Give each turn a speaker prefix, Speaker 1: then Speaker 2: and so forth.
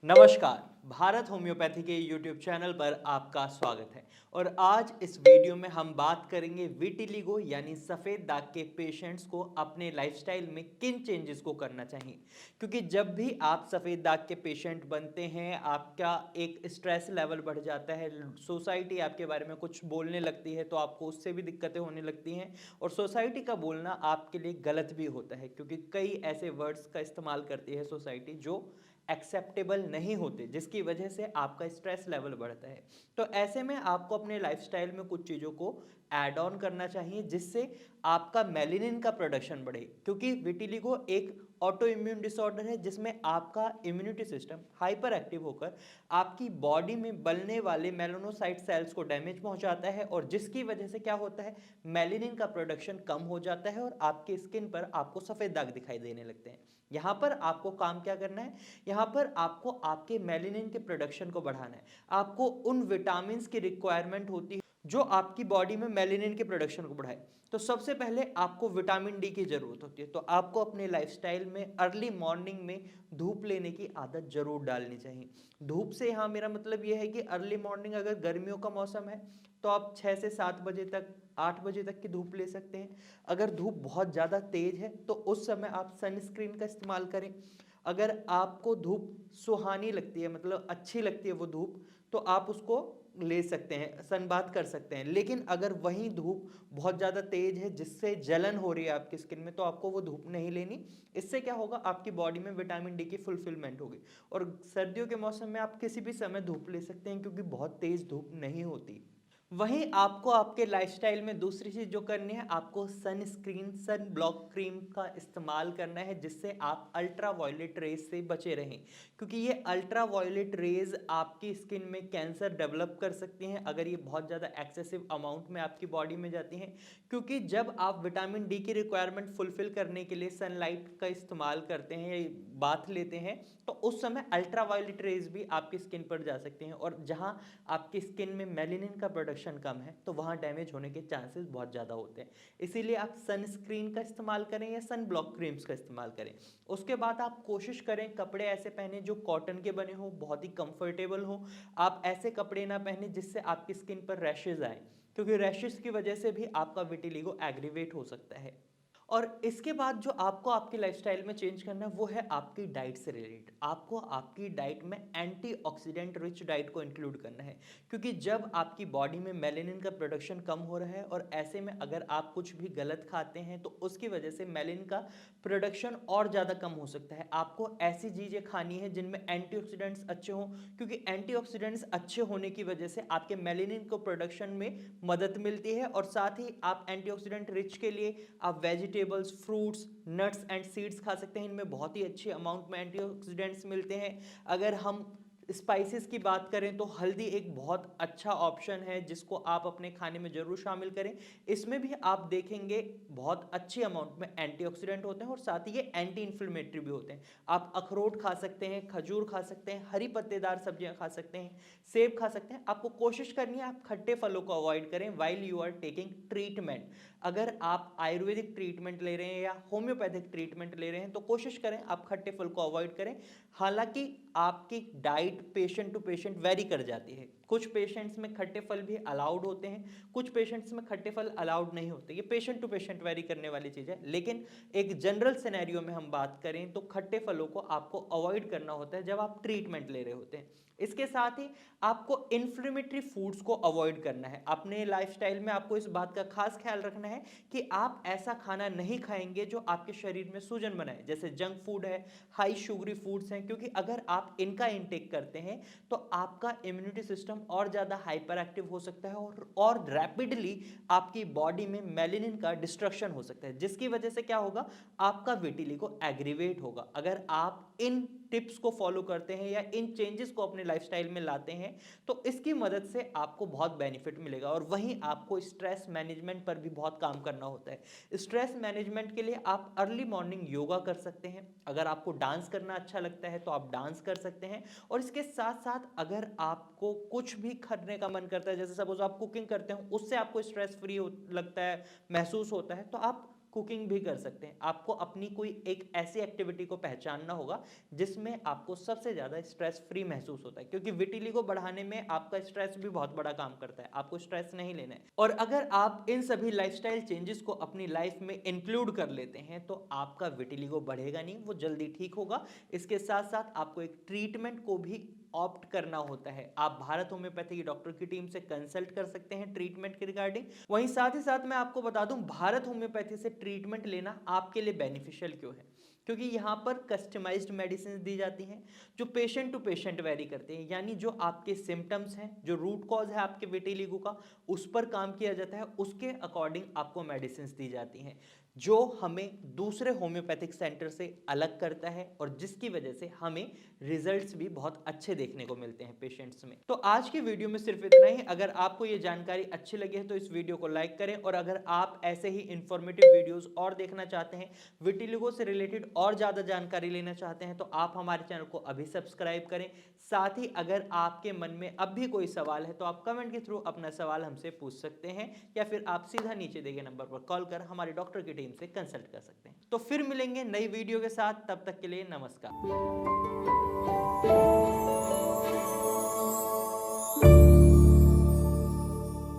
Speaker 1: नमस्कार। भारत होम्योपैथी के YouTube channel पर आपका स्वागत है। और आज इस वीडियो में हम बात करेंगे विटिलिगो यानी सफ़ेद दाग के पेशेंट्स को अपने लाइफस्टाइल में किन चेंजेस को करना चाहिए। क्योंकि जब भी आप सफ़ेद दाग के पेशेंट बनते हैं, आपका एक स्ट्रेस लेवल बढ़ जाता है, सोसाइटी आपके बारे में कुछ बोलने लगती है तो आपको उससे भी दिक्कतें होने लगती हैं। और सोसाइटी का बोलना आपके लिए गलत भी होता है, क्योंकि कई ऐसे वर्ड्स का इस्तेमाल करती है सोसाइटी जो एक्सेप्टेबल नहीं होते, जिसकी वजह से आपका स्ट्रेस लेवल बढ़ता है। तो ऐसे में आपको अपने लाइफस्टाइल में कुछ चीज़ों को ऐड ऑन करना चाहिए, जिससे आपका मेलेनिन का प्रोडक्शन बढ़े। क्योंकि विटिलिगो एक ऑटो इम्यून डिसऑर्डर है, जिसमें आपका इम्यूनिटी सिस्टम हाइपर एक्टिव होकर आपकी बॉडी में बनने वाले मेलानोसाइट सेल्स को डैमेज पहुंचाता है, और जिसकी वजह से क्या होता है, मेलेनिन का प्रोडक्शन कम हो जाता है और आपके स्किन पर आपको सफ़ेद दाग दिखाई देने लगते हैं। यहाँ पर आपको काम क्या करना है, यहाँ पर आपको आपके मेलेनिन के प्रोडक्शन को बढ़ाना है। आपको उन विटामिन की रिक्वायरमेंट होती है जो आपकी बॉडी में मेलेनिन के प्रोडक्शन को बढ़ाए। तो सबसे पहले आपको विटामिन डी की जरूरत होती है। तो आपको अपने लाइफस्टाइल में अर्ली मॉर्निंग में धूप लेने की आदत जरूर डालनी चाहिए। धूप से यहाँ मेरा मतलब यह है कि अर्ली मॉर्निंग अगर गर्मियों का मौसम है तो आप 6 से 7 बजे तक, 8 बजे तक की धूप ले सकते हैं। अगर धूप बहुत ज़्यादा तेज है तो उस समय आप सनस्क्रीन का इस्तेमाल करें। अगर आपको धूप सुहानी लगती है, मतलब अच्छी लगती है वो धूप, तो आप उसको ले सकते हैं, सनबाथ कर सकते हैं। लेकिन अगर वही धूप बहुत ज़्यादा तेज है जिससे जलन हो रही है आपकी स्किन में, तो आपको वो धूप नहीं लेनी। इससे क्या होगा, आपकी बॉडी में विटामिन डी की फुलफिलमेंट होगी। और सर्दियों के मौसम में आप किसी भी समय धूप ले सकते हैं, क्योंकि बहुत तेज धूप नहीं होती। वहीं आपको आपके लाइफस्टाइल में दूसरी चीज़ जो करनी है, आपको सनस्क्रीन, सन ब्लॉक क्रीम का इस्तेमाल करना है, जिससे आप अल्ट्रा वायलेट रेज से बचे रहें। क्योंकि ये अल्ट्रा वायलेट रेज आपकी स्किन में कैंसर डेवलप कर सकती हैं अगर ये बहुत ज़्यादा एक्सेसिव अमाउंट में आपकी बॉडी में जाती हैं। क्योंकि जब आप विटामिन डी की रिक्वायरमेंट फुलफिल करने के लिए सनलाइट का इस्तेमाल करते हैं या बाथ लेते हैं, तो उस समय अल्ट्रा वायलेट रेज भी आपकी स्किन पर जा सकते हैं। और जहाँ आपकी स्किन में मेलेनिन का प्रोडक्शन कम है, तो वहाँ डैमेज होने के चांसेस बहुत ज़्यादा होते हैं। इसीलिए आप सनस्क्रीन का इस्तेमाल करें या सन ब्लॉक क्रीम्स का इस्तेमाल करें। उसके बाद आप कोशिश करें कपड़े ऐसे पहने जो कॉटन के बने हो, बहुत ही कंफर्टेबल हो। आप ऐसे कपड़े ना पहने जिससे आपकी स्किन पर रैशेज आए, क्योंकि रैशेज की वजह से भी आपका विटिलिगो एग्रीवेट हो सकता है। और इसके बाद जो आपको आपके लाइफस्टाइल में चेंज करना है वो है आपकी डाइट से रिलेटेड। आपको आपकी डाइट में एंटीऑक्सीडेंट रिच डाइट को इंक्लूड करना है। क्योंकि जब आपकी बॉडी में मेलेनिन का प्रोडक्शन कम हो रहा है, और ऐसे में अगर आप कुछ भी गलत खाते हैं तो उसकी वजह से मेलेनिन का प्रोडक्शन और ज़्यादा कम हो सकता है। आपको ऐसी चीज़ें खानी है जिनमें एंटीऑक्सीडेंट्स अच्छे हों, क्योंकि एंटीऑक्सीडेंट्स अच्छे होने की वजह से आपके मेलेनिन को प्रोडक्शन में मदद मिलती है। और साथ ही आप एंटीऑक्सीडेंट रिच के लिए आप vegetables, fruits, nuts and seeds खा सकते हैं। इनमें बहुत ही अच्छी अमाउंट में एंटीऑक्सीडेंट्स मिलते हैं। अगर हम स्पाइसेस की बात करें तो हल्दी एक बहुत अच्छा ऑप्शन है, जिसको आप अपने खाने में जरूर शामिल करें। इसमें भी आप देखेंगे बहुत अच्छी अमाउंट में एंटीऑक्सीडेंट होते हैं, और साथ ही ये एंटी इन्फ्लेमेटरी भी होते हैं। आप अखरोट खा सकते हैं, खजूर खा सकते हैं, हरी पत्तेदार सब्जियां खा सकते हैं, सेब खा सकते हैं। आपको कोशिश करनी है आप खट्टे फलों को अवॉइड करें while you are taking treatment. अगर आप आयुर्वेदिक ट्रीटमेंट ले रहे हैं या होम्योपैथिक ट्रीटमेंट ले रहे हैं तो कोशिश करें आप खट्टे फल को अवॉइड करें। हालांकि आपकी diet patient to patient vary कर जाती है। कुछ पेशेंट्स में खट्टे फल भी अलाउड होते हैं, कुछ पेशेंट्स में खट्टे फल अलाउड नहीं होते। ये पेशेंट टू पेशेंट वेरी करने वाली चीज़ है। लेकिन एक जनरल सिनेरियो में हम बात करें तो खट्टे फलों को आपको अवॉइड करना होता है जब आप ट्रीटमेंट ले रहे होते हैं। इसके साथ ही आपको इन्फ्लेमेटरी फूड्स को अवॉइड करना है। अपने लाइफस्टाइल में आपको इस बात का खास ख्याल रखना है कि आप ऐसा खाना नहीं खाएंगे जो आपके शरीर में सूजन बनाए, जैसे जंक फूड है, हाई शुगरी फूड्स हैं। क्योंकि अगर आप इनका इंटेक करते हैं तो आपका इम्यूनिटी सिस्टम और ज़्यादा हाइपर एक्टिव हो सकता है, और रैपिडली आपकी बॉडी में मेलेनिन का डिस्ट्रक्शन हो सकता है, जिसकी वजह से क्या होगा, आपका विटिलिगो एग्रीवेट होगा। अगर आप इन टिप्स को फॉलो करते हैं या इन चेंजेस को अपने लाइफस्टाइल में लाते हैं तो इसकी मदद से आपको बहुत बेनिफिट मिलेगा। और वहीं आपको स्ट्रेस मैनेजमेंट पर भी बहुत काम करना होता है। स्ट्रेस मैनेजमेंट के लिए आप अर्ली मॉर्निंग योगा कर सकते हैं। अगर आपको डांस करना अच्छा लगता है तो आप डांस कर सकते हैं। और इसके साथ साथ अगर आपको कुछ भी करने का मन करता है, जैसे सपोज आप कुकिंग करते हो, उससे आपको स्ट्रेस फ्री लगता है, महसूस होता है, तो आप कुकिंग भी कर सकते हैं। आपको अपनी कोई एक ऐसी एक्टिविटी को पहचानना होगा जिसमें आपको सबसे ज़्यादा स्ट्रेस फ्री महसूस होता है, क्योंकि विटिलिगो बढ़ाने में आपका स्ट्रेस भी बहुत बड़ा काम करता है। आपको स्ट्रेस नहीं लेना है। और अगर आप इन सभी लाइफस्टाइल चेंजेस को अपनी लाइफ में इंक्लूड कर लेते हैं तो आपका विटिलिगो बढ़ेगा नहीं, वो जल्दी ठीक होगा। इसके साथ साथ आपको एक ट्रीटमेंट को भी ऑप्ट करना होता है। आप भारत होम्योपैथी की डॉक्टर की टीम से कंसल्ट कर सकते हैं ट्रीटमेंट के रिगार्डिंग। वहीं साथ ही साथ मैं आपको बता दूं, भारत होम्योपैथी से ट्रीटमेंट लेना आपके लिए बेनिफिशियल क्यों है, क्योंकि यहाँ पर कस्टमाइज्ड मेडिसिन दी जाती हैं जो पेशेंट टू पेशेंट वेरी करते हैं। यानी जो आपके सिम्टम्स हैं, जो रूट कॉज है आपके विटिलिगो का, उस पर काम किया जाता है। उसके अकॉर्डिंग आपको मेडिसिन दी जाती हैं, जो हमें दूसरे होम्योपैथिक सेंटर से अलग करता है और जिसकी वजह से हमें रिजल्ट्स भी बहुत अच्छे देखने को मिलते हैं पेशेंट्स में। तो आज की वीडियो में सिर्फ इतना ही। अगर आपको ये जानकारी अच्छी लगी है तो इस वीडियो को लाइक करें, और अगर आप ऐसे ही इंफॉर्मेटिव वीडियोस और देखना चाहते हैं, विटिलिगो से रिलेटेड और ज़्यादा जानकारी लेना चाहते हैं, तो आप हमारे चैनल को अभी सब्सक्राइब करें। साथ ही अगर आपके मन में अब भी कोई सवाल है तो आप कमेंट के थ्रू अपना सवाल हमसे पूछ सकते हैं, या फिर आप सीधा नीचे दिए गए नंबर पर कॉल कर हमारे डॉक्टर की टीम से कंसल्ट कर सकते हैं। तो फिर मिलेंगे नई वीडियो के साथ, तब तक के लिए नमस्कार।